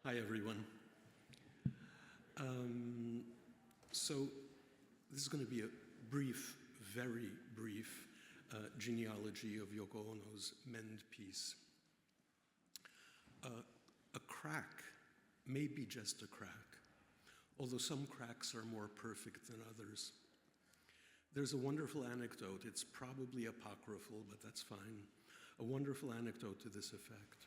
Hi, everyone. So this is going to be a brief, very brief genealogy of Yoko Ono's Mend piece. A crack may be just a crack, although some cracks are more perfect than others. There's a wonderful anecdote. It's probably apocryphal, but that's fine. A wonderful anecdote to this effect.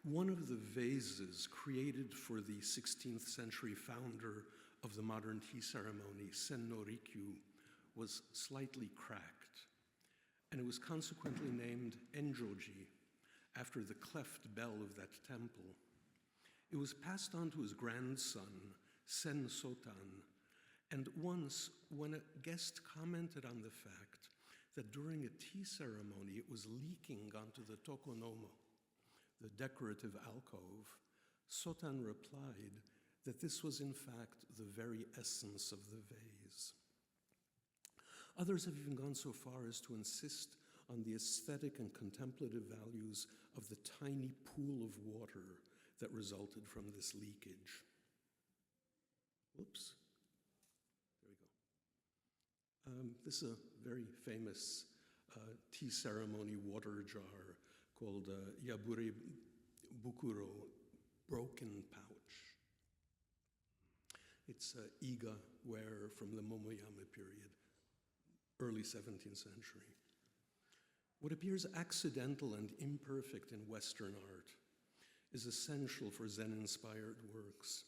One of the vases created for the 16th century founder of the modern tea ceremony, Sen no Rikyu, was slightly cracked, and it was consequently named Enjoji, after the cleft bell of that temple. It was passed on to his grandson, Sen Sotan, and once, when a guest commented on the fact that during a tea ceremony it was leaking onto the tokonomo, the decorative alcove, Sotan replied that this was in fact the very essence of the vase. Others have even gone so far as to insist on the aesthetic and contemplative values of the tiny pool of water that resulted from this leakage. Whoops. There we go. This is a very famous tea ceremony water jar called Yabure Bukuro, broken pouch. It's Iga ware from the Momoyama period, early 17th century. What appears accidental and imperfect in Western art is essential for Zen-inspired works.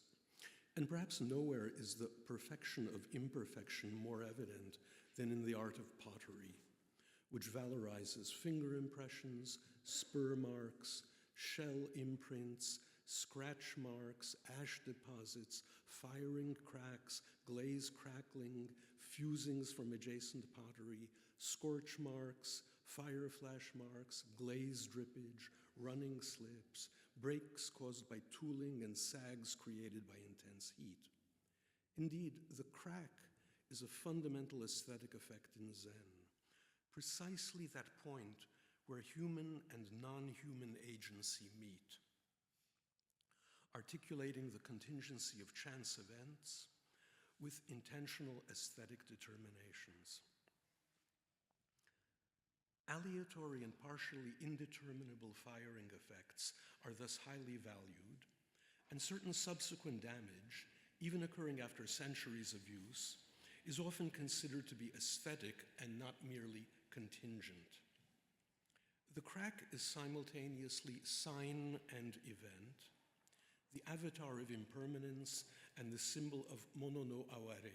And perhaps nowhere is the perfection of imperfection more evident than in the art of pottery, which valorizes finger impressions, spur marks, shell imprints, scratch marks, ash deposits, firing cracks, glaze crackling, fusings from adjacent pottery, scorch marks, fire flash marks, glaze drippage, running slips, breaks caused by tooling and sags created by intense heat. Indeed, the crack is a fundamental aesthetic effect in Zen, precisely that point where human and non-human agency meet, articulating the contingency of chance events with intentional aesthetic determinations. Aleatory and partially indeterminable firing effects are thus highly valued, and certain subsequent damage, even occurring after centuries of use, is often considered to be aesthetic and not merely contingent. The crack is simultaneously sign and event, the avatar of impermanence and the symbol of mono no aware,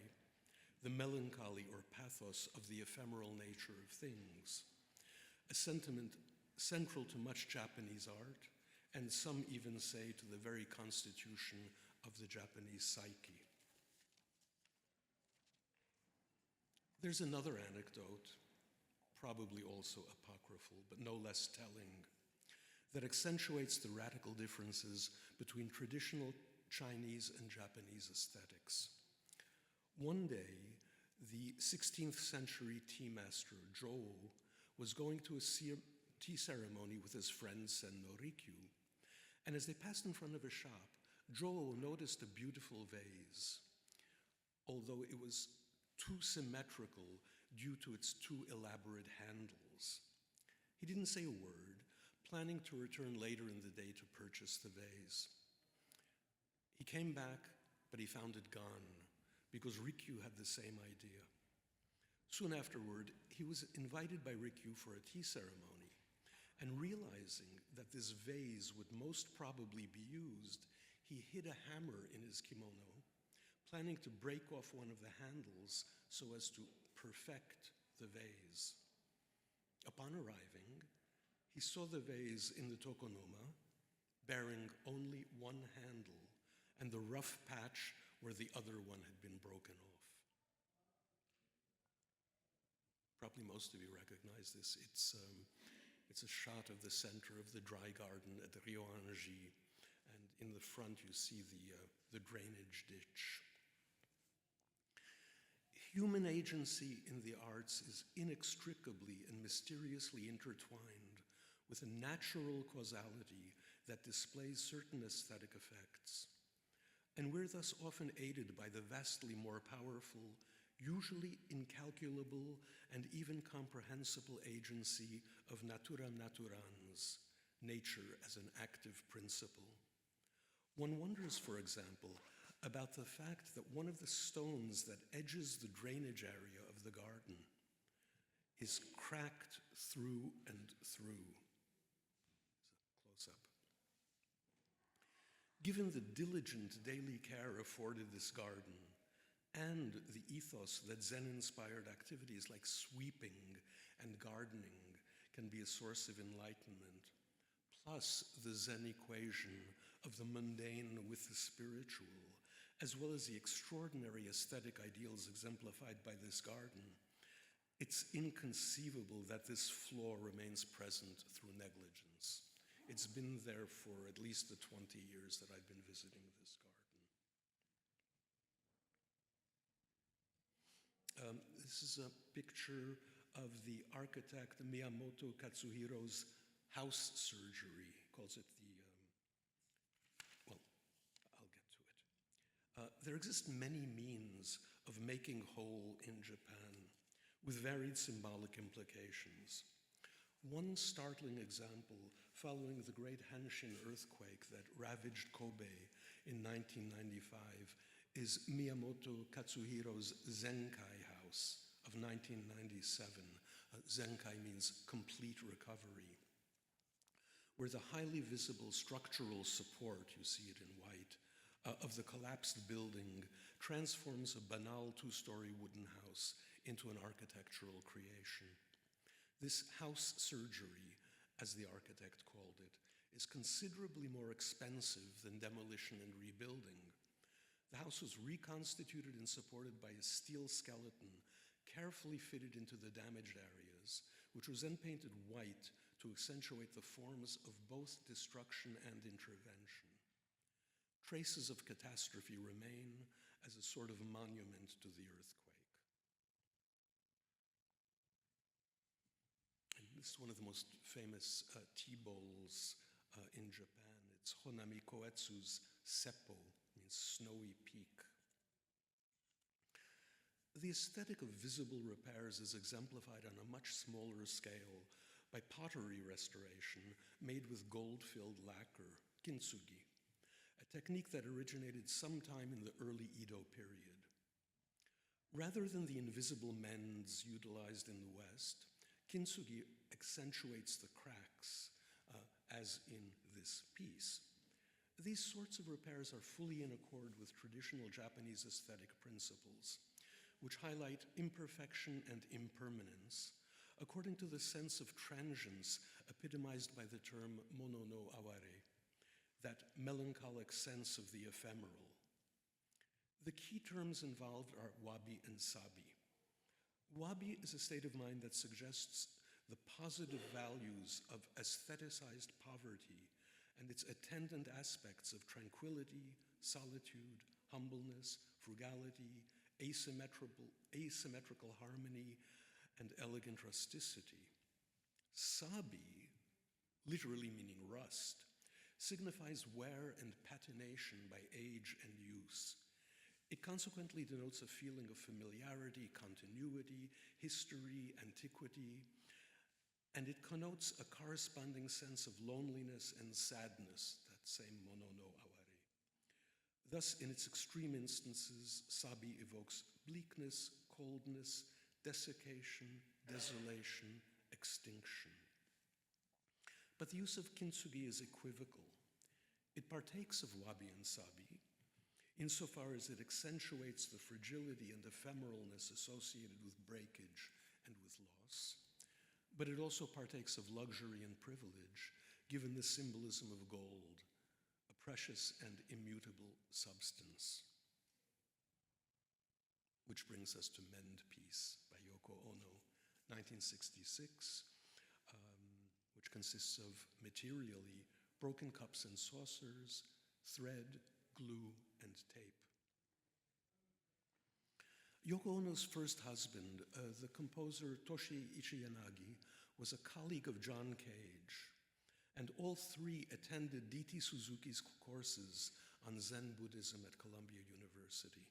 the melancholy or pathos of the ephemeral nature of things, a sentiment central to much Japanese art, and some even say to the very constitution of the Japanese psyche. There's another anecdote, probably also apocryphal, but no less telling, that accentuates the radical differences between traditional Chinese and Japanese aesthetics. One day, the 16th century tea master Zhou was going to a tea ceremony with his friend Sen no Rikyu, and as they passed in front of a shop, Zhou noticed a beautiful vase, although it was too symmetrical due to its two elaborate handles. He didn't say a word, planning to return later in the day to purchase the vase. He came back, but he found it gone, because Rikyu had the same idea. Soon afterward, he was invited by Rikyu for a tea ceremony, and realizing that this vase would most probably be used, he hid a hammer in his kimono, planning to break off one of the handles so as to perfect the vase. Upon arriving, he saw the vase in the tokonoma, bearing only one handle and the rough patch where the other one had been broken off. Probably most of you recognize this. It's a shot of the center of the dry garden at Genealogy, and in the front you see the drainage ditch. Human agency in the arts is inextricably and mysteriously intertwined with a natural causality that displays certain aesthetic effects. And we're thus often aided by the vastly more powerful, usually incalculable and even comprehensible agency of natura naturans, nature as an active principle. One wonders, for example, about the fact that one of the stones that edges the drainage area of the garden is cracked through and through. Close up. Given the diligent daily care afforded this garden and the ethos that Zen-inspired activities like sweeping and gardening can be a source of enlightenment, plus the Zen equation of the mundane with the spiritual, as well as the extraordinary aesthetic ideals exemplified by this garden, it's inconceivable that this flaw remains present through negligence. It's been there for at least the 20 years that I've been visiting this garden. This is a picture of the architect Miyamoto Katsuhiro's house surgery. He calls it the, well, I'll get to it. There exist many means of making whole in Japan with varied symbolic implications. One startling example following the great Hanshin earthquake that ravaged Kobe in 1995 is Miyamoto Katsuhiro's Zenkai house of 1997. Zenkai means complete recovery, where the highly visible structural support, you see it in white, of the collapsed building transforms a banal two-story wooden house into an architectural creation. This house surgery, as the architect called it, is considerably more expensive than demolition and rebuilding. The house was reconstituted and supported by a steel skeleton carefully fitted into the damaged areas, which was then painted white to accentuate the forms of both destruction and intervention. Traces of catastrophe remain as a sort of monument to the earthquake. This is one of the most famous tea bowls in Japan. It's Honami Koetsu's Seppo, means snowy peak. The aesthetic of visible repairs is exemplified on a much smaller scale by pottery restoration made with gold-filled lacquer, kintsugi, a technique that originated sometime in the early Edo period. Rather than the invisible mends utilized in the West, kintsugi accentuates the cracks, as in this piece. These sorts of repairs are fully in accord with traditional Japanese aesthetic principles, which highlight imperfection and impermanence, according to the sense of transience epitomized by the term mono no aware, that melancholic sense of the ephemeral. The key terms involved are wabi and sabi. Wabi is a state of mind that suggests the positive values of aestheticized poverty and its attendant aspects of tranquility, solitude, humbleness, frugality, asymmetrical harmony, and elegant rusticity. Sabi, literally meaning rust, signifies wear and patination by age and use. It consequently denotes a feeling of familiarity, continuity, history, antiquity, and it connotes a corresponding sense of loneliness and sadness, that same mono no aware. Thus, in its extreme instances, sabi evokes bleakness, coldness, desiccation, desolation, extinction. But the use of kintsugi is equivocal. It partakes of wabi and sabi, insofar as it accentuates the fragility and ephemeralness associated with breakage and with loss, but it also partakes of luxury and privilege, given the symbolism of gold, a precious and immutable substance. Which brings us to Mend Peace by Yoko Ono, 1966, which consists of materially broken cups and saucers, thread, glue, and tape. Yoko Ono's first husband, the composer Toshi Ichiyanagi, was a colleague of John Cage, and all three attended D.T. Suzuki's courses on Zen Buddhism at Columbia University.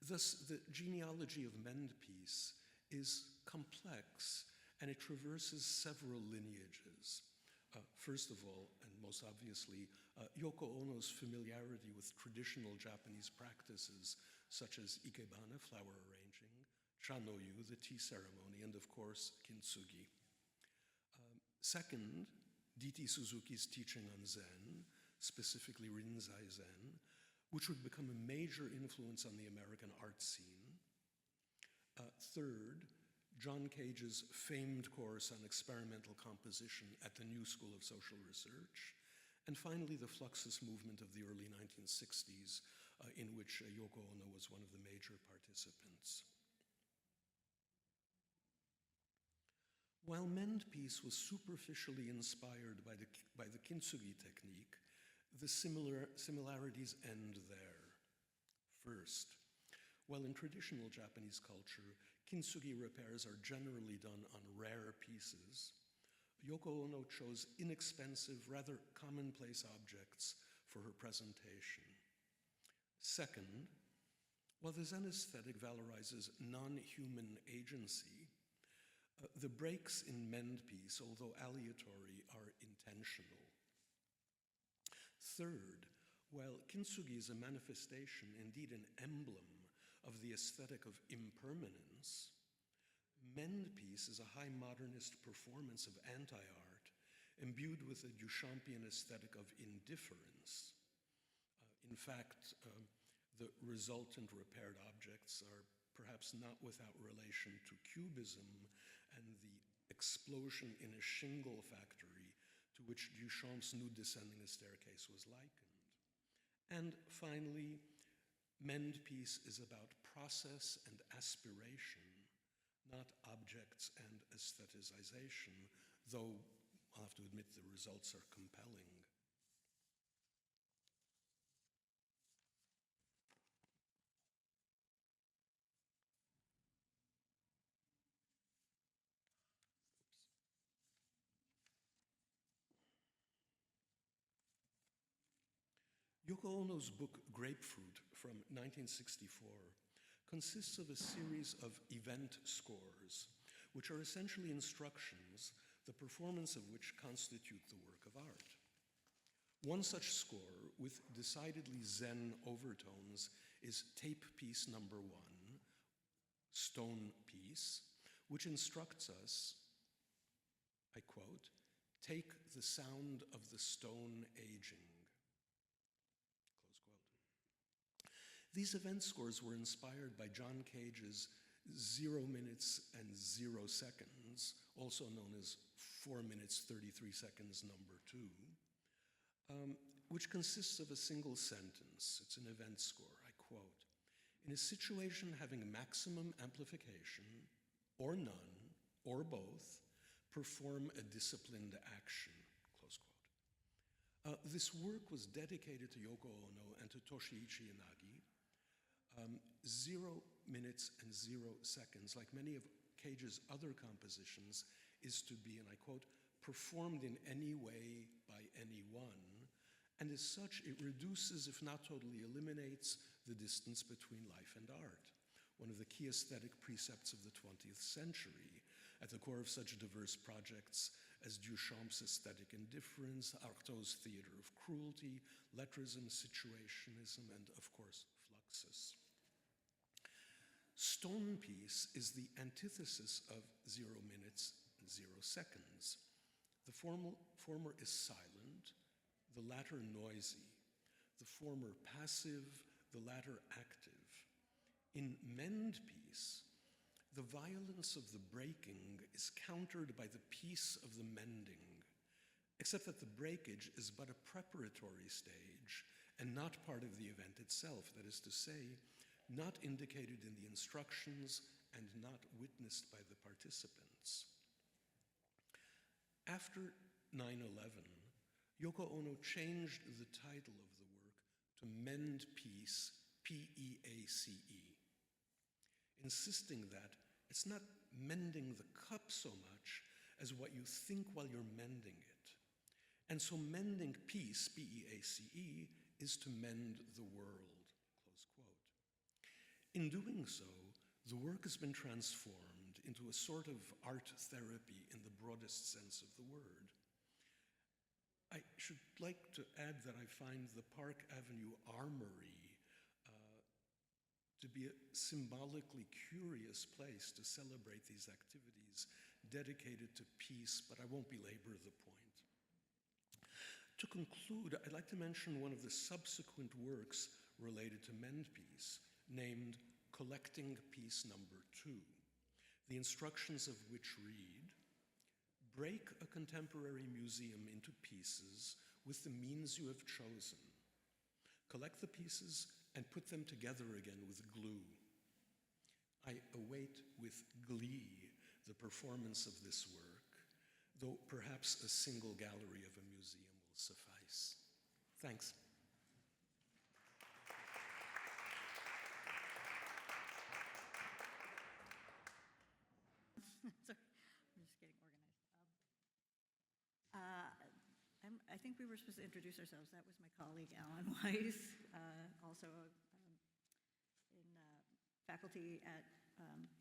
Thus, the genealogy of Mend Peace is complex, and it traverses several lineages. First of all, and most obviously, Yoko Ono's familiarity with traditional Japanese practices, such as ikebana, flower arranging, chanoyu, the tea ceremony, and of course, kintsugi. Second, D.T. Suzuki's teaching on Zen, specifically Rinzai Zen, which would become a major influence on the American art scene. Third, John Cage's famed course on experimental composition at the New School of Social Research. And finally, the Fluxus movement of the early 1960s, in which Yoko Ono was one of the major participants. While Mend Peace was superficially inspired by the kintsugi technique, the similarities end there. First, while in traditional Japanese culture, kintsugi repairs are generally done on rare pieces, Yoko Ono chose inexpensive, rather commonplace objects for her presentation. Second, while the Zen aesthetic valorizes non-human agency, the breaks in Mend Peace, although aleatory, are intentional. Third, while kintsugi is a manifestation, indeed an emblem, of the aesthetic of impermanence, Mend Peace is a high modernist performance of anti-art, imbued with a Duchampian aesthetic of indifference. In fact, the resultant repaired objects are perhaps not without relation to Cubism and the explosion in a shingle factory to which Duchamp's nude descending a staircase was likened. And finally, Mend Peace is about process and aspiration, not objects and aestheticization, though I'll have to admit the results are compelling. Yoko Ono's book Grapefruit from 1964 consists of a series of event scores, which are essentially instructions, the performance of which constitute the work of art. One such score with decidedly Zen overtones is tape piece number 1, Stone Piece, which instructs us, I quote, "Take the sound of the stone aging." These event scores were inspired by John Cage's 0 minutes and 0 seconds, also known as 4 minutes 33 seconds number 2, which consists of a single sentence. It's an event score, I quote, "In a situation having maximum amplification, or none, or both, perform a disciplined action," close quote. This work was dedicated to Yoko Ono and to Toshiichi Inagi. 0 minutes and 0 seconds, like many of Cage's other compositions, is to be, and I quote, "performed in any way by anyone," and as such, it reduces, if not totally eliminates, the distance between life and art, one of the key aesthetic precepts of the 20th century, at the core of such diverse projects as Duchamp's aesthetic indifference, Artaud's theater of cruelty, lettrism, situationism, and of course, Fluxus. Stone Piece is the antithesis of 0 minutes and 0 seconds. The former is silent, the latter noisy. The former passive, the latter active. In Mend Peace, the violence of the breaking is countered by the peace of the mending, except that the breakage is but a preparatory stage and not part of the event itself, that is to say, not indicated in the instructions and not witnessed by the participants. After 9/11, Yoko Ono changed the title of the work to Mend Peace, P-E-A-C-E, insisting that it's not mending the cup so much as what you think while you're mending it. And so mending peace, P-E-A-C-E, is to mend the world, close quote. In doing so, the work has been transformed into a sort of art therapy in the broadest sense of the word. I should like to add that I find the Park Avenue Armory to be a symbolically curious place to celebrate these activities dedicated to peace, but I won't belabor the point. To conclude, I'd like to mention one of the subsequent works related to Mend Peace, named Collecting Piece Number 2, the instructions of which read, break a contemporary museum into pieces with the means you have chosen. Collect the pieces and put them together again with glue. I await with glee the performance of this work, though perhaps a single gallery of a museum will suffice. Thanks. Sorry, I'm just getting organized. I think we were supposed to introduce ourselves. That was my colleague, Alan Weiss, also in faculty at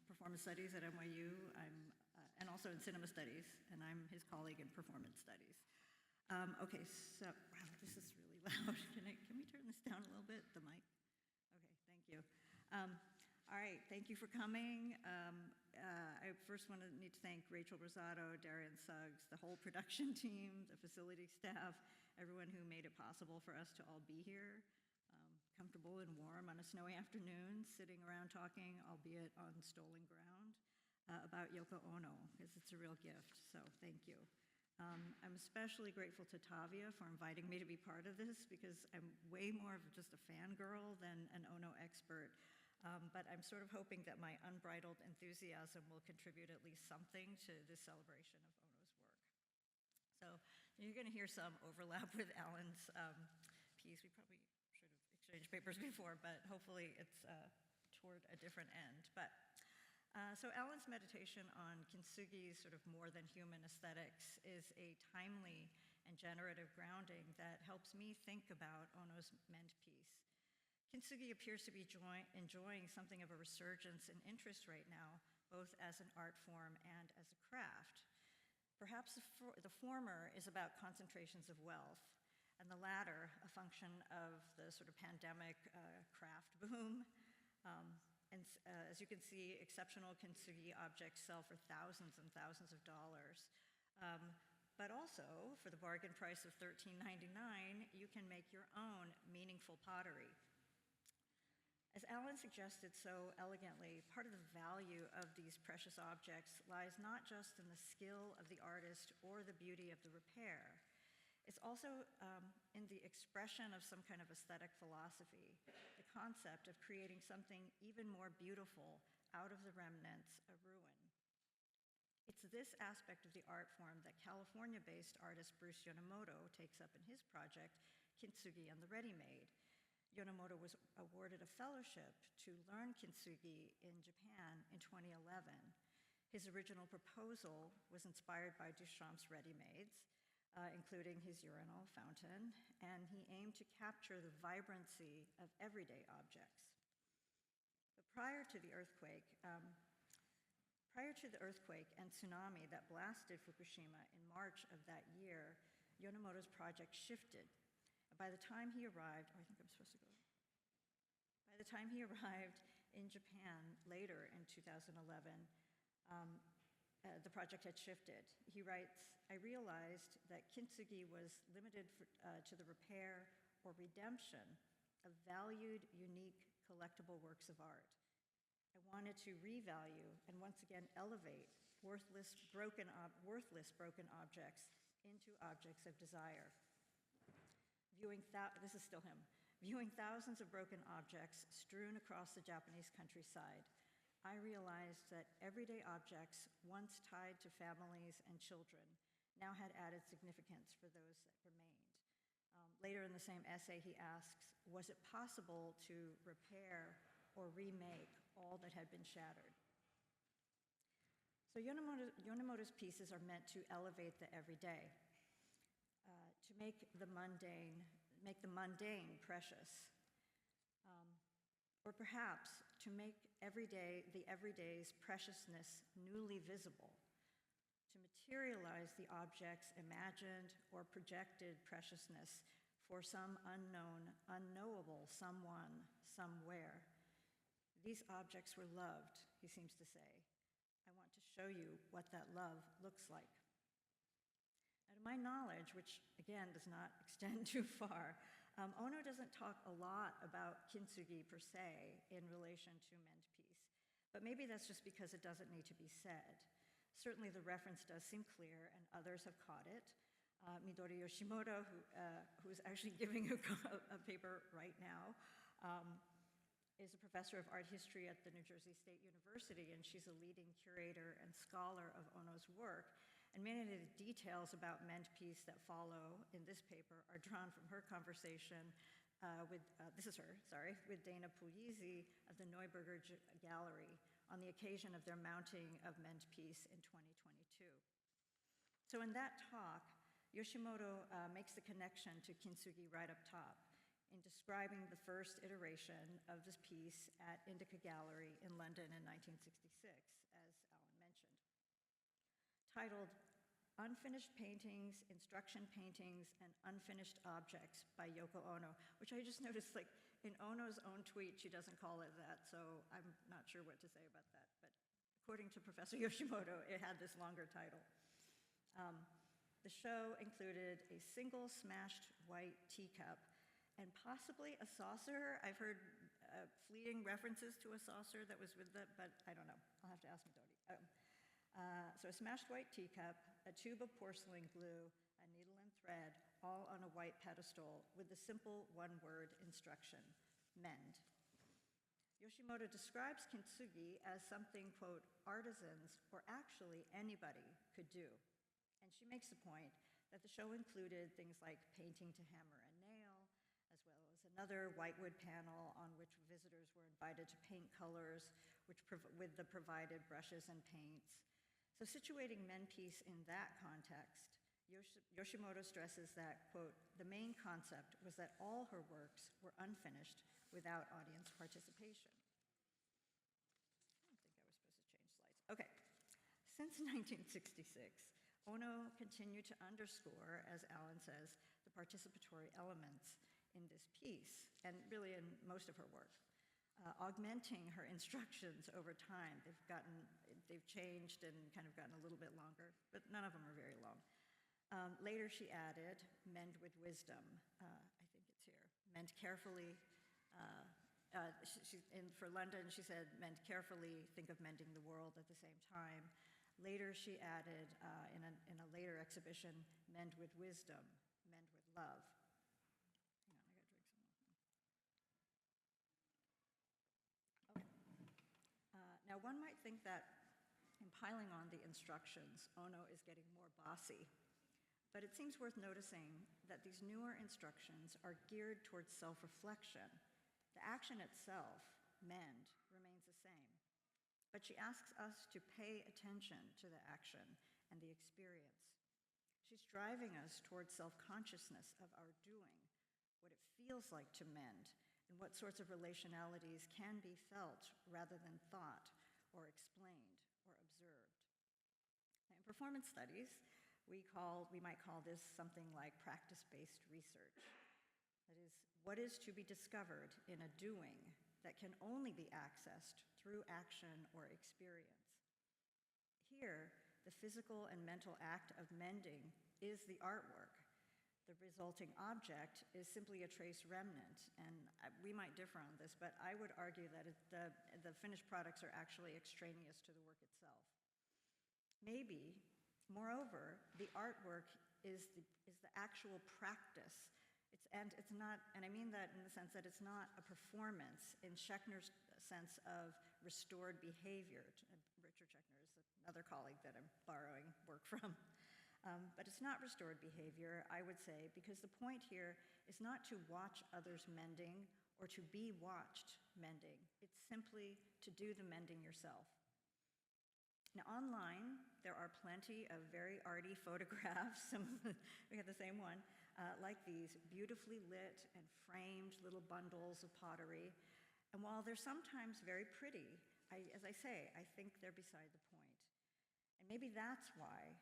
Performance Studies at NYU, and also in Cinema Studies, and I'm his colleague in Performance Studies. Okay, so, wow, this is really loud. Can we turn this down a little bit, the mic? Okay, thank you. All right, thank you for coming. I first need to thank Rachel Rosado, Darian Suggs, the whole production team, the facility staff, everyone who made it possible for us to all be here, comfortable and warm on a snowy afternoon, sitting around talking, albeit on stolen ground, about Yoko Ono, because it's a real gift, so thank you. I'm especially grateful to Tavia for inviting me to be part of this, because I'm way more of just a fangirl than an Ono expert. But I'm sort of hoping that my unbridled enthusiasm will contribute at least something to this celebration of Ono's work. So you're going to hear some overlap with Alan's piece. We probably should have exchanged papers before, but hopefully it's toward a different end. So Alan's meditation on kintsugi's sort of more than human aesthetics is a timely and generative grounding that helps me think about Ono's Mend piece. Kintsugi appears to be enjoying something of a resurgence in interest right now, both as an art form and as a craft. Perhaps the former is about concentrations of wealth, and the latter a function of the sort of pandemic craft boom. As you can see, exceptional kintsugi objects sell for thousands and thousands of dollars. But also, for the bargain price of $13.99, you can make your own meaningful pottery. As Alan suggested so elegantly, part of the value of these precious objects lies not just in the skill of the artist or the beauty of the repair. It's also in the expression of some kind of aesthetic philosophy, the concept of creating something even more beautiful out of the remnants of ruin. It's this aspect of the art form that California-based artist Bruce Yonemoto takes up in his project, Kintsugi and the Ready-Made. Yonemoto was awarded a fellowship to learn kintsugi in Japan in 2011. His original proposal was inspired by Duchamp's ready-mades, including his urinal fountain, and he aimed to capture the vibrancy of everyday objects. But prior to the earthquake and tsunami that blasted Fukushima in March of that year, Yonemoto's project shifted. By the time he arrived, By the time he arrived in Japan later in 2011, the project had shifted. He writes, I realized that kintsugi was limited to the repair or redemption of valued, unique, collectible works of art. I wanted to revalue and once again elevate worthless, broken objects into objects of desire. This is still him. Viewing thousands of broken objects strewn across the Japanese countryside, I realized that everyday objects once tied to families and children now had added significance for those that remained. Later in the same essay, he asks, was it possible to repair or remake all that had been shattered? So Yonemoto's pieces are meant to elevate the everyday. to make the mundane precious. Or perhaps to make the everyday's preciousness newly visible, to materialize the object's imagined or projected preciousness for some unknown, unknowable someone, somewhere. These objects were loved, he seems to say. I want to show you what that love looks like. Now, to my knowledge, which again does not extend too far, Ono doesn't talk a lot about kintsugi per se in relation to mend peace, but maybe that's just because it doesn't need to be said. Certainly the reference does seem clear, and others have caught it. Midori Yoshimoto, who is actually giving a paper right now, is a professor of art history at the New Jersey State University, and she's a leading curator and scholar of Ono's work. And many of the details about mend peace that follow in this paper are drawn from her conversation with Dana Puglisi of the Neuberger Gallery on the occasion of their mounting of mend peace in 2022. So in that talk, Yoshimoto makes the connection to kintsugi right up top in describing the first iteration of this piece at Indica Gallery in London in 1966, as Alan mentioned. Titled Unfinished Paintings, Instruction Paintings, and Unfinished Objects by Yoko Ono, which I just noticed, like, in Ono's own tweet, she doesn't call it that, so I'm not sure what to say about that. But according to Professor Yoshimoto, it had this longer title. The show included a single smashed white teacup and possibly a saucer. I've heard fleeting references to a saucer that was with that, but I don't know. I'll have to ask Midori. So a smashed white teacup, a tube of porcelain glue, a needle and thread, all on a white pedestal with the simple one-word instruction, mend. Yoshimoto describes kintsugi as something, quote, artisans, or actually anybody, could do. And she makes the point that the show included things like painting to hammer and nail, as well as another whitewood panel on which visitors were invited to paint colors with the provided brushes and paints. So situating mend peace in that context, Yoshimoto stresses that, quote, the main concept was that all her works were unfinished without audience participation. I think I was supposed to change slides. Okay. Since 1966, Ono continued to underscore, as Alan says, the participatory elements in this piece, and really in most of her work, augmenting her instructions over time. They've changed and kind of gotten a little bit longer, but none of them are very long. Later she added, mend with wisdom. I think it's here. Mend carefully. For London, she said, mend carefully, think of mending the world at the same time. Later, she added, in a later exhibition, mend with wisdom, mend with love. Hang on, I gotta drink some more. Okay. Now, one might think that in piling on the instructions, Ono is getting more bossy. But it seems worth noticing that these newer instructions are geared towards self-reflection. The action itself, mend, remains the same. But she asks us to pay attention to the action and the experience. She's driving us towards self-consciousness of our doing, what it feels like to mend, and what sorts of relationalities can be felt rather than thought or explained or observed. Now, in performance studies, we might call this something like practice-based research. That is, what is to be discovered in a doing that can only be accessed through action or experience. Here, the physical and mental act of mending is the artwork. The resulting object is simply a trace remnant, and we might differ on this, but I would argue that the finished products are actually extraneous to the work itself. Maybe, moreover, the artwork is the actual practice. And I mean that in the sense that it's not a performance in Schechner's sense of restored behavior. Richard Schechner is another colleague that I'm borrowing work from. But it's not restored behavior, I would say, because the point here is not to watch others mending or to be watched mending. It's simply to do the mending yourself. Now, online, there are plenty of very arty photographs, we have the same one, like these beautifully lit and framed little bundles of pottery. And while they're sometimes very pretty, as I say, I think they're beside the point. And maybe that's why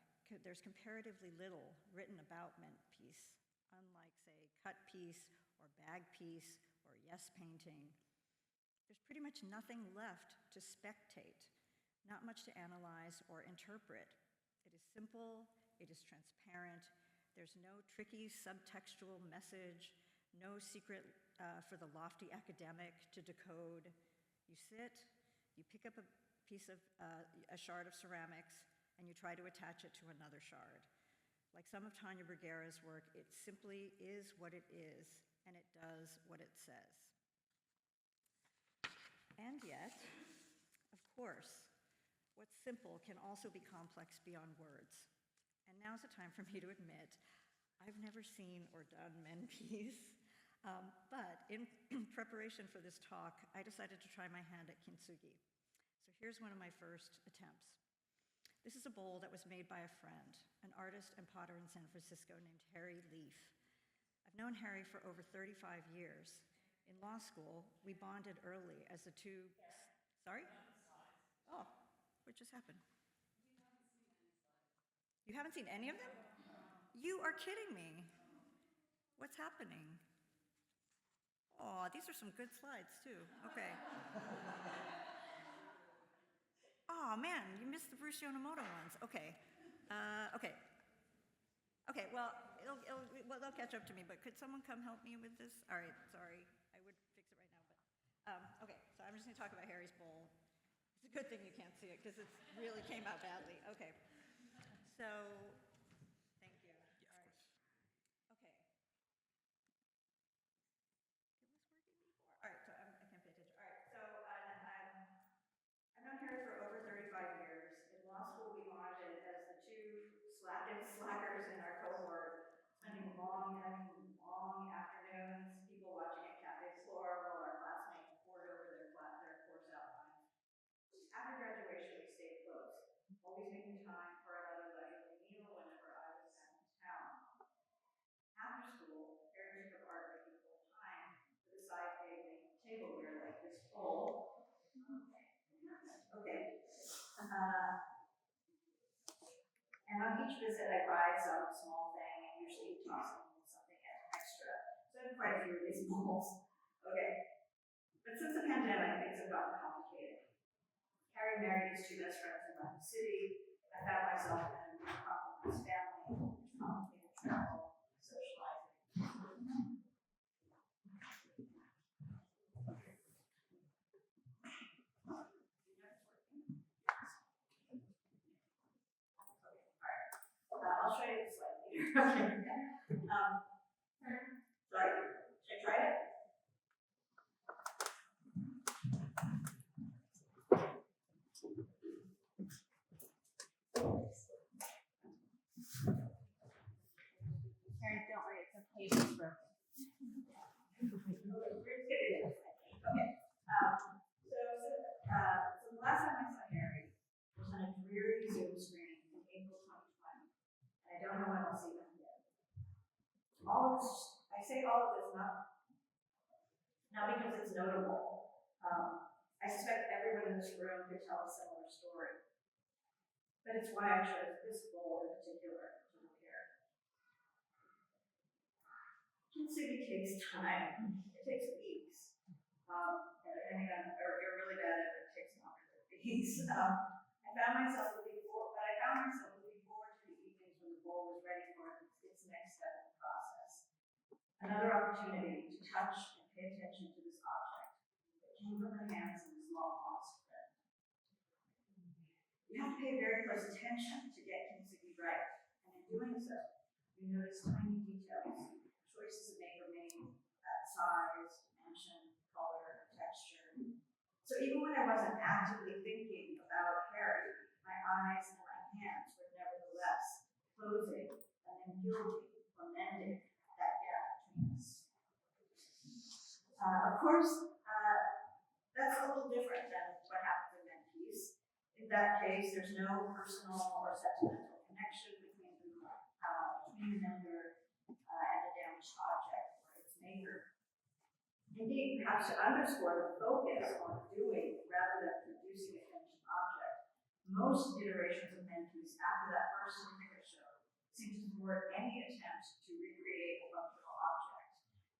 there's comparatively little written about meant piece, unlike, say, cut piece or bag piece or yes painting. There's pretty much nothing left to spectate, not much to analyze or interpret. It is simple, it is transparent, there's no tricky subtextual message, no secret for the lofty academic to decode. You sit, you pick up a shard of ceramics, and you try to attach it to another shard. Like some of Tanya Bruguera's work, it simply is what it is, and it does what it says. And yet, of course, what's simple can also be complex beyond words. And now's the time for me to admit, I've never seen or done menpiece, but in preparation for this talk, I decided to try my hand at kintsugi. So here's one of my first attempts. This is a bowl that was made by a friend, an artist and potter in San Francisco named Harry Leaf. I've known Harry for over 35 years. In law school, we bonded early as the two... Sorry? Oh, what just happened? You haven't seen any of them? You are kidding me. What's happening? Oh, these are some good slides, too. Okay. Oh, man, you missed the Bruce Yonemoto ones. Okay. Okay, well, they'll catch up to me, but could someone come help me with this? All right, sorry. I would fix it right now, but... okay, so I'm just going to talk about Harry's bowl. It's a good thing you can't see it, because it really came out badly. Okay. So, thank you. Yeah, All of right. course. Okay. It was working before. All right, so I can't pay attention. All right, so I've known Harry for over 35 years. In law school, we bonded as the two slackers in our cohort, spending long afternoons, people watching a cafe floor while our classmates pored over their course outlines. After graduation, we stayed close, always making time for another leisurely meal whenever I was sent to town. After school, Harry took apart making full time with a side tableware like this bowl. Okay. And on each visit, I buy some small thing and usually toss in something extra. So I have quite a few of these bowls. Okay. But since the pandemic, things have gotten complicated. Harry married his two best friends in London City. I found myself in a compromised family, which complicated travel, socializing. I'll show you the slide later. Okay. Sorry, should I try it? Karen, don't worry, it's okay, it's broken. Okay. So the last time I saw Harry was on a dreary Zoom screening in April 2020, and I don't know when I'll see him again. I say all of this not because it's notable. I suspect everyone in this room could tell a similar story. But it's why I chose this bowl in particular to prepare. Kintsugi takes time. It takes weeks. And depending on, or if you're really bad at it, it takes longer than weeks. I found myself looking forward to the evenings when the bowl was ready for its next step in the process. Another opportunity to touch and pay attention to this object that came from her hands in this long lost friend. You have to pay very close attention to get kintsugi right, and in doing so, you notice tiny details, choices of maker-made, size, dimension, color, texture. So even when I wasn't actively thinking about Harry, my eyes and my hands were nevertheless closing and then gilding or mending that gap between us. Of course, that's a little different than what happens in menpiece. In that case, there's no personal or sentimental connection between the mender and the Indeed, perhaps to underscore the focus on doing rather than producing a finished object, most iterations of mentees after that first certificate show seem to thwart any attempt to recreate a functional object.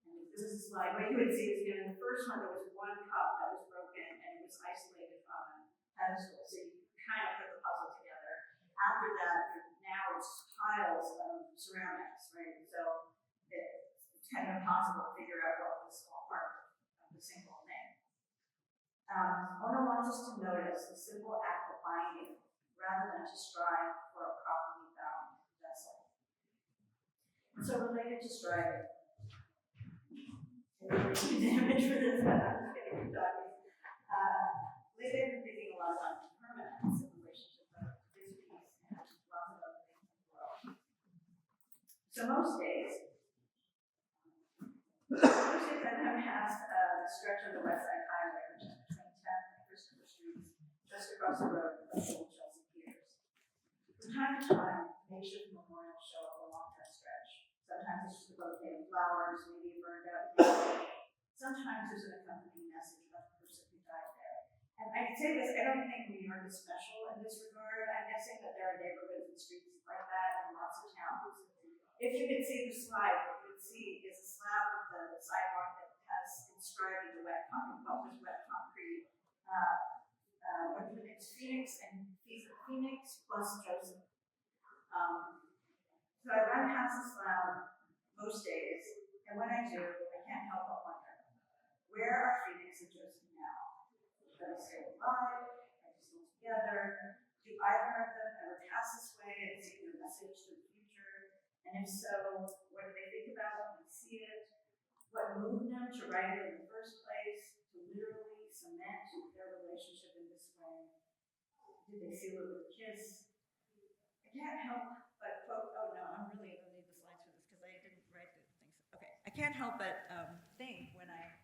And if this is a slide, what you would see is, in the first one, there was one cup that was broken and it was isolated from a pedestal, so you kind of put the puzzle together. After that, now it's piles of ceramics, right? So it's kind of impossible to figure out what was all part of the single thing. Ono wants us to notice the simple act of binding rather than to strive for a properly bound vessel. So related to striving, and I'm using an image for this, but I'm just kidding, keep talking. Lately I've been thinking a lot about impermanence in relationship to this piece and lots of other things in the world. So most days I'm past the stretch of the West Side Highway, which is between 10th and Christopher Streets, just across the road from the old Chelsea Piers. From time to time, makeshift memorials show up along that stretch. Sometimes it's just a bouquet of flowers, maybe a burned out piece. Sometimes there's an accompanying message about the person who died there. And I say this, I don't think New York is special in this regard. I'm guessing that there are neighborhoods and streets like that in lots of towns. If you could see the slide, what you would see is a slab of the sidewalk that has inscribed in the wet concrete, what was wet concrete, it's Phoenix and Phoenix plus Joseph. So I run past the slab most days, and when I do, I can't help but wonder, where are Phoenix and Joseph now? Are they still alive? Are they still together? Do either of them ever pass this way and see their message to the future? And if so, what do they think about when they see it? What moved them to write it in the first place, to literally cement their relationship in this way? Did they seal it with a kiss? I can't help but quote, oh no, I'm really going to need the slides for this because I didn't write the things. Okay, I can't help but think when I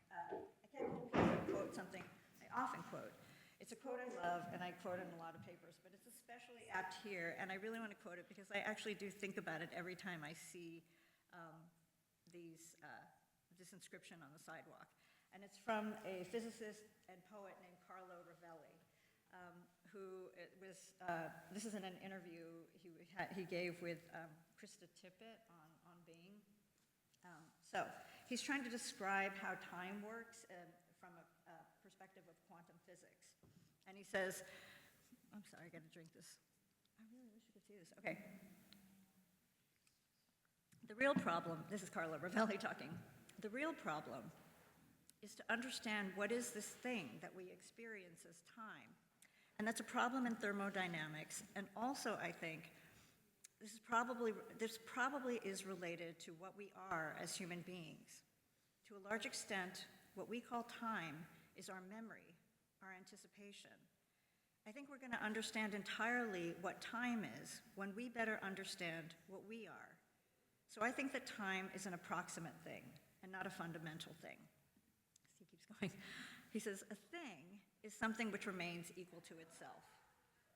can't help but quote something I often quote. It's a quote I love, and I quote it in a lot of papers, but it's especially apt here, and I really want to quote it because I actually do think about it every time I see this inscription on the sidewalk. And it's from a physicist and poet named Carlo Rovelli, who was, this is in an interview he gave with Krista Tippett on Being. So he's trying to describe how time works from a perspective of quantum physics. And he says, I'm sorry, I gotta drink this. I really wish you could see this. Okay. The real problem, this is Carlo Rovelli talking, the real problem is to understand what is this thing that we experience as time. And that's a problem in thermodynamics, and also I think this probably is related to what we are as human beings. To a large extent, what we call time is our memory, our anticipation. I think we're going to understand entirely what time is when we better understand what we are. So I think that time is an approximate thing and not a fundamental thing. He keeps going. He says, a thing is something which remains equal to itself.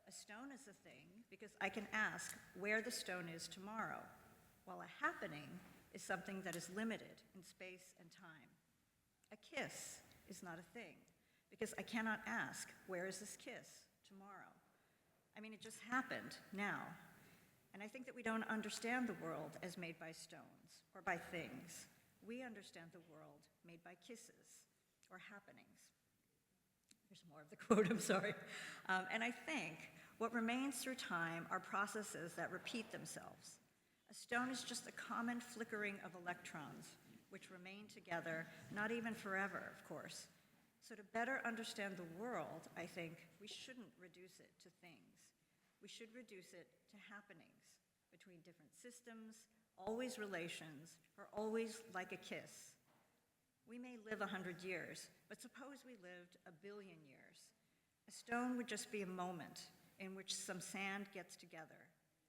A stone is a thing because I can ask where the stone is tomorrow, while a happening is something that is limited in space and time. A kiss is not a thing because I cannot ask where is this kiss tomorrow. I mean, it just happened now. And I think that we don't understand the world as made by stones or by things. We understand the world made by kisses or happenings. There's more of the quote, I'm sorry. And I think what remains through time are processes that repeat themselves. A stone is just a common flickering of electrons, which remain together, not even forever, of course. So to better understand the world, I think we shouldn't reduce it to things. We should reduce it to happenings between different systems, always relations, or always like a kiss. We may live 100 years, but suppose we lived 1 billion years. A stone would just be a moment in which some sand gets together,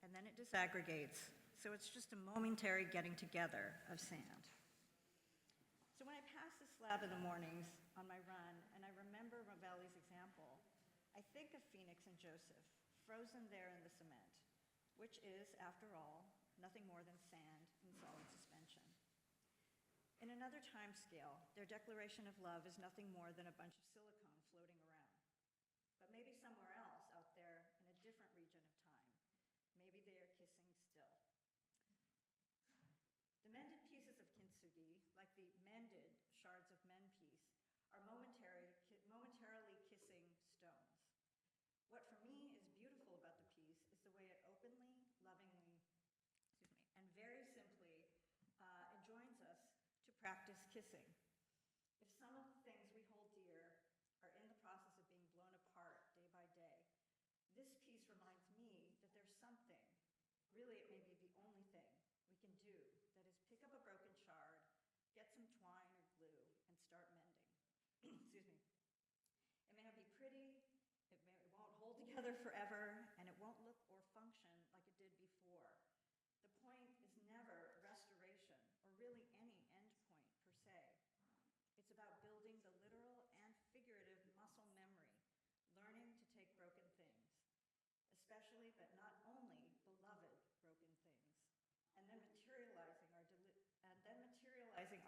and then it disaggregates, so it's just a momentary getting together of sand. So when I pass this slab in the mornings on my run, and I remember Rovelli's example, I think of Phoenix and Joseph, frozen there in the cement, which is, after all, nothing more than sand in solid suspension. In another time scale, their declaration of love is nothing more than a bunch of silicone floating around. But maybe somewhere else out there in a different region of time, maybe they are kissing still. The mended pieces of kintsugi, like the mended shards of men piece, are momentarily kissing stones. What for me is beautiful about the piece is the way it openly, lovingly, and very simply enjoins us to practice kissing. If some of the things we hold dear are in the process of being blown apart day by day, this piece reminds me that there's something, really it may be the only thing, we can do, that is pick up a broken shard, get some twine or glue, and start mending. Excuse me. It may not be pretty, it won't hold together forever, and it won't look or function like it did before. The point is never restoration, or really any end point per se. It's about building the literal and figurative muscle memory, learning to take broken things, especially but not only beloved broken things, and then materializing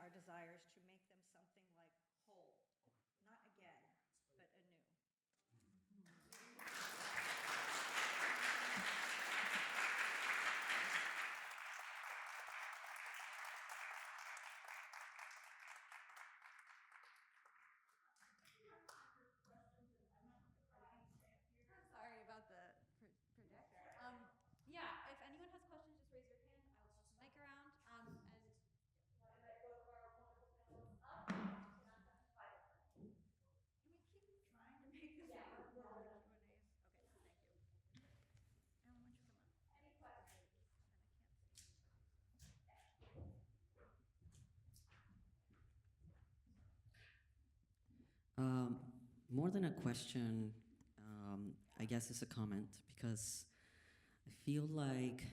our desires to make them something like whole, not again, but anew. Sorry about the projector. Yeah, if anyone has questions, just raise your hand. I will pass the mic around. And invite both of our wonderful panelists up. Can we keep trying to make this work for the Q&As? Okay, thank you. Alan, why don't you come up? Any questions? And I can't see anybody. More than a question, I guess it's a comment, because I feel like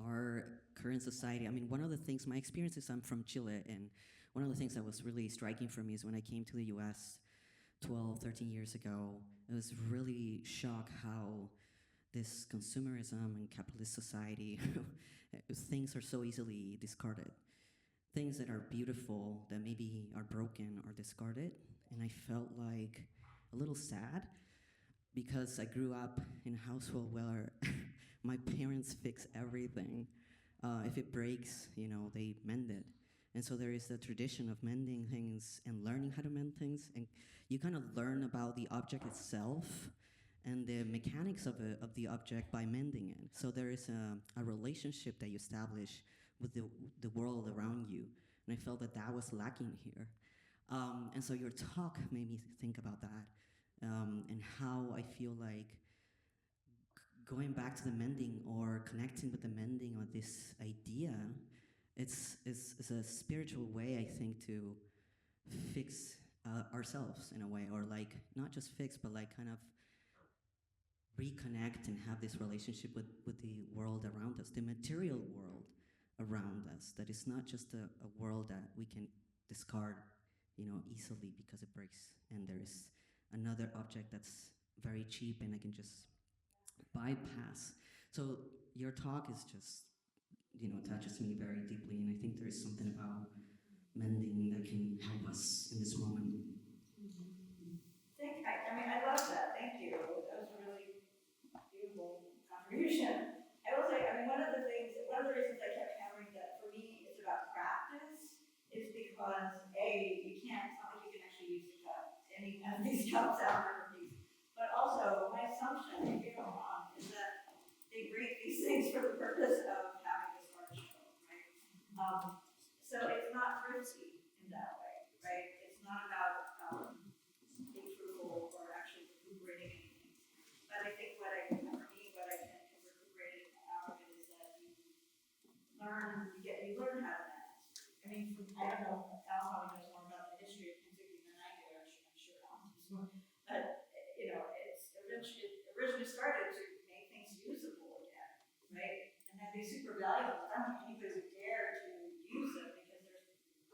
our current society, I mean, one of the things, my experience is I'm from Chile, and one of the things that was really striking for me is when I came to the US 12, 13 years ago, it was really shocked how this consumerism and capitalist society, things are so easily discarded. Things that are beautiful, that maybe are broken, are discarded. And I felt like a little sad, because I grew up in a household where my parents fix everything. If it breaks, they mend it. And so there is a tradition of mending things and learning how to mend things. And you kind of learn about the object itself and the mechanics of the object by mending it. So there is a relationship that you establish with the world around you. And I felt that that was lacking here. And so your talk made me think about that, and how I feel like going back to the mending or connecting with the mending or this idea, it's a spiritual way, I think, to fix ourselves in a way, or like not just fix, but like kind of reconnect and have this relationship with the world around us, the material world around us, that is not just a world that we can discard easily because it breaks, and there is another object that's very cheap and I can just bypass. So your talk is just, touches me very deeply, and I think there is something about mending that can help us in this moment. I love that. Thank you. That was a really beautiful contribution. I will say, one of the reasons I kept hammering that for me it's about practice is because it's not like you can actually use the cup. Any of these cups out of these. But also, my assumption, if you're wrong, is that they break these things for the purpose of having this art show, right? So it's not thrifty in that way, right? It's not about being frugal or actually recuperating anything. But I think what I can recuperate out of it is that you learn how to manage. I don't know, Al probably knows more about the history of kintsugi than I do, I'm sure Al knows more. But it's originally started to make things usable again, right? And then be super valuable. I don't think anybody would dare to use them because they're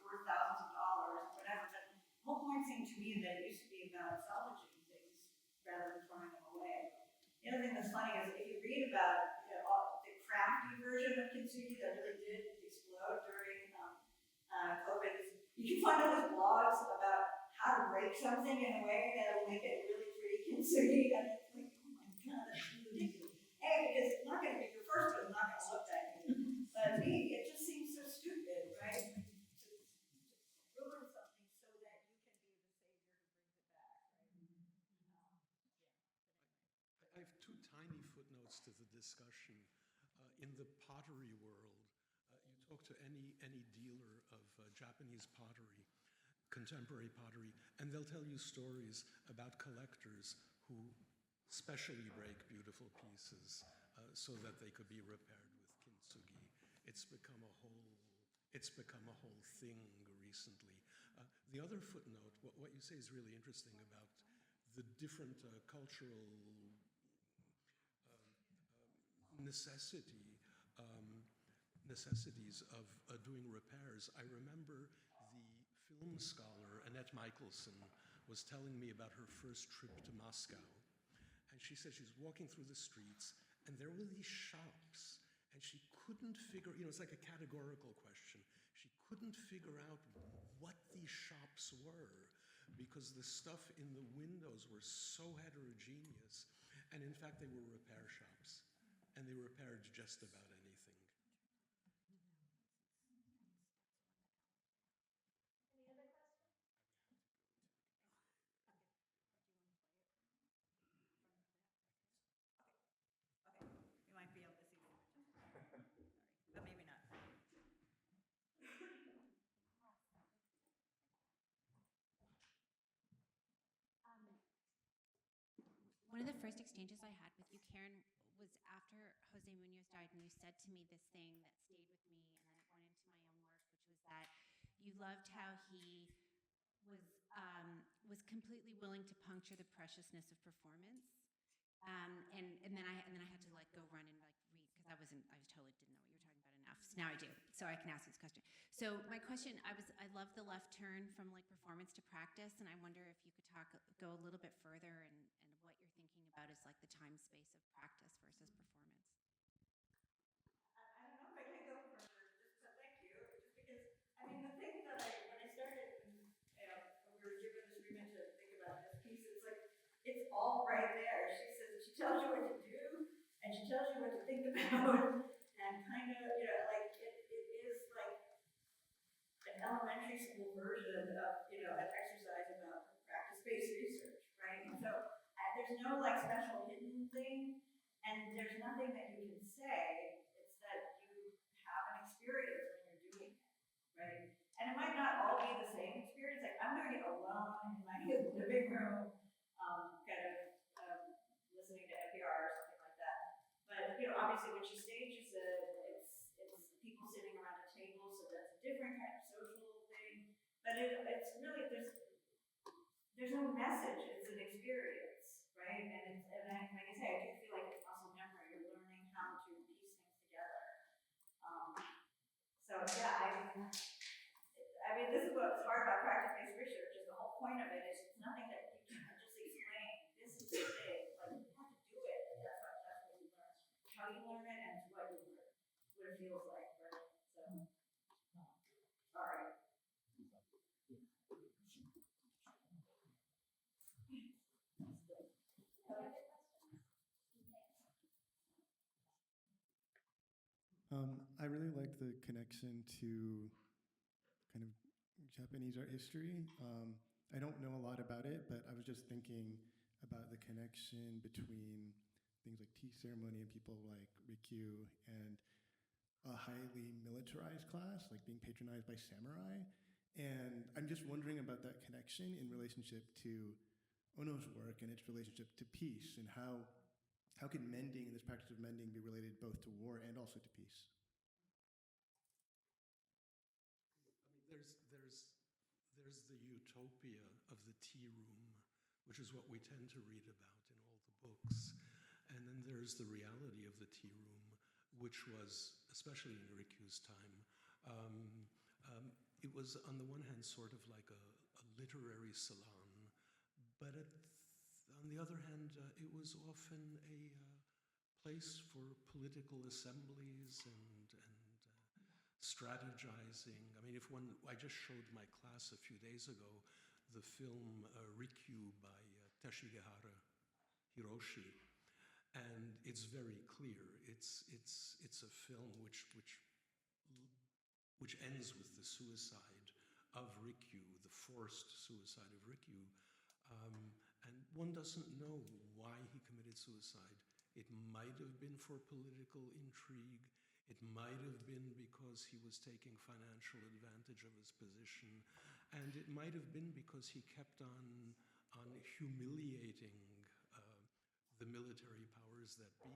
worth thousands of dollars, whatever. But the whole point seemed to me that it used to be about salvaging things rather than throwing them away. The other thing that's funny is if you read about the crafty version of kintsugi that really did explode during COVID, you you find all these blogs about how to break something in a way that'll make it really freaky and silly, and it's like, oh my god, that's ridiculous. A, because it's not gonna be, your first one is not gonna look that good, but B, it just seems so stupid, right? To ruin something so that you can be the savior who brings it back, right? I have two tiny footnotes to the discussion. In the pottery world, you talk to any dealer of Japanese pottery, contemporary pottery, and they'll tell you stories about collectors who specially break beautiful pieces so that they could be repaired with kintsugi. It's become a whole thing recently. The other footnote, what you say is really interesting about the different cultural necessities of doing repairs. I remember the film scholar Annette Michelson was telling me about her first trip to Moscow. And she said she's walking through the streets, and there were these shops, and she couldn't figure, it's like a categorical question. She couldn't figure out what these shops were because the stuff in the windows were so heterogeneous. And in fact, they were repair shops, and they repaired just about anything. Any other questions? Okay, you might be able to see the images. Sorry, but maybe not. One of the first exchanges I had with you, Karen, was after Jose Munoz died, and you said to me this thing that stayed with me, and then it went into my own work, which was that you loved how he was completely willing to puncture the preciousness of performance. And then I had to like go run and like read because I totally didn't know what you were talking about enough. So now I do. So I can ask this question. So my question, I love the left turn from like performance to practice, and I wonder if you could go a little bit further and what you're thinking about is like the time space of practice versus performance. I don't know if I can go further, so thank you, just because, I mean, the thing that when I started, when we were given this agreement to think about this piece, it's like, it's all right there. She tells you what to do, and she tells you what to think about, and kind of, like, it is like an elementary school version of, an exercise about practice-based research, right? And so there's no like special hidden thing, and there's nothing that you can say. It's that you have an experience when you're doing it, right? And it might not all be the same experience. Like I'm doing it alone in my living room, kind of listening to NPR or something like that. But obviously, when she stages it, it's people sitting around a table, so that's a different kind of social thing. But it's really there's no message. It's an experience, right? And like I say, I do feel like it's muscle memory. You're learning how to piece things together. So yeah, I mean, this is what's hard about practice-based research. Is the whole point of it is it's nothing that you can just explain. This is the thing. Like you have to do it. And that's what you learn. How you learn it and what you learn. What it feels like, right? So, all right. I really like the connection to kind of Japanese art history. I don't know a lot about it, but I was just thinking about the connection between things like tea ceremony and people like Rikyu and a highly militarized class, like being patronized by samurai. And I'm just wondering about that connection in relationship to Ono's work and its relationship to peace, and how can mending and this practice of mending be related both to war and also to peace? There's the utopia of the tea room, which is what we tend to read about in all the books. And then there's the reality of the tea room, which was, especially in Rikyu's time, it was on the one hand sort of like a literary salon, but on the other hand, it was often a place for political assemblies and strategizing. I mean, I just showed my class a few days ago the film Rikyu by Teshigehara Hiroshi, and it's very clear. It's a film which ends with the suicide of Rikyu, the forced suicide of Rikyu, and one doesn't know why he committed suicide. It might have been for political intrigue. It might have been because he was taking financial advantage of his position, and it might have been because he kept on humiliating the military powers that be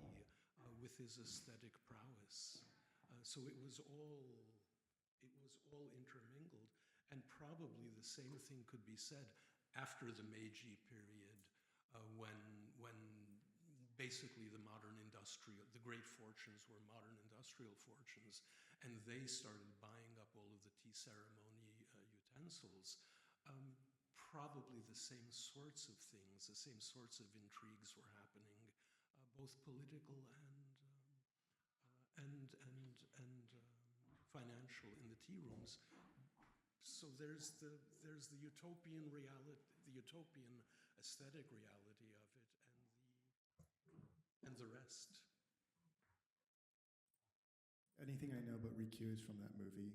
with his aesthetic prowess. So it was all intermingled, and probably the same thing could be said after the Meiji period, when basically the great fortunes were modern industrial fortunes, and they started buying up all of the tea ceremony utensils. Probably the same sorts of things, the same sorts of intrigues were happening, both political and financial in the tea rooms. So there's the utopian reality, the utopian aesthetic reality of it, and the rest. Anything I know about Rikyu is from that movie.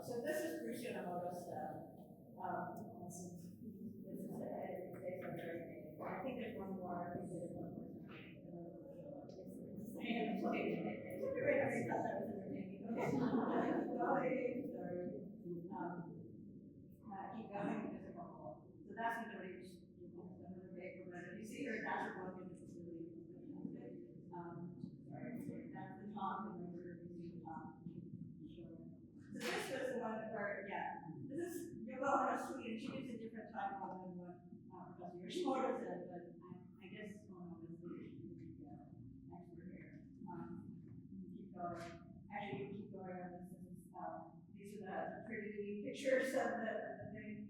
So this is Bruce Yamamoto stuff. This is I think there's one more. I think there's one more. Everybody thought that was entertaining. Okay. Sorry. Keep going. There's a couple. So that's what the reach. You see her dash her book, and it's really. Sorry. That's the top, and then we're using the top. So this was the one where, yeah, this is Yoko Ono's suite, and she gives a different title than what Professor Yoshimoto said, but I guess Ono is the expert here. Keep going. Actually, you keep going on this. These are the pretty pictures of the thing.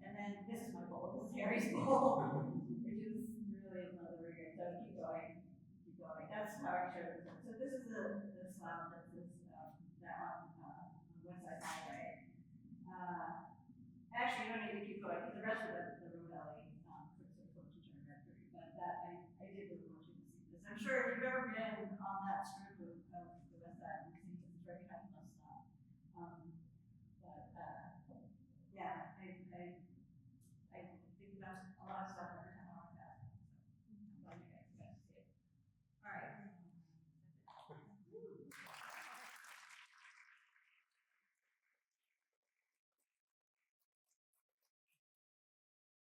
And then this is my bowl. This is Harry's bowl, which is really another weird. So keep going. Keep going. That's how I showed it. So this is the slab that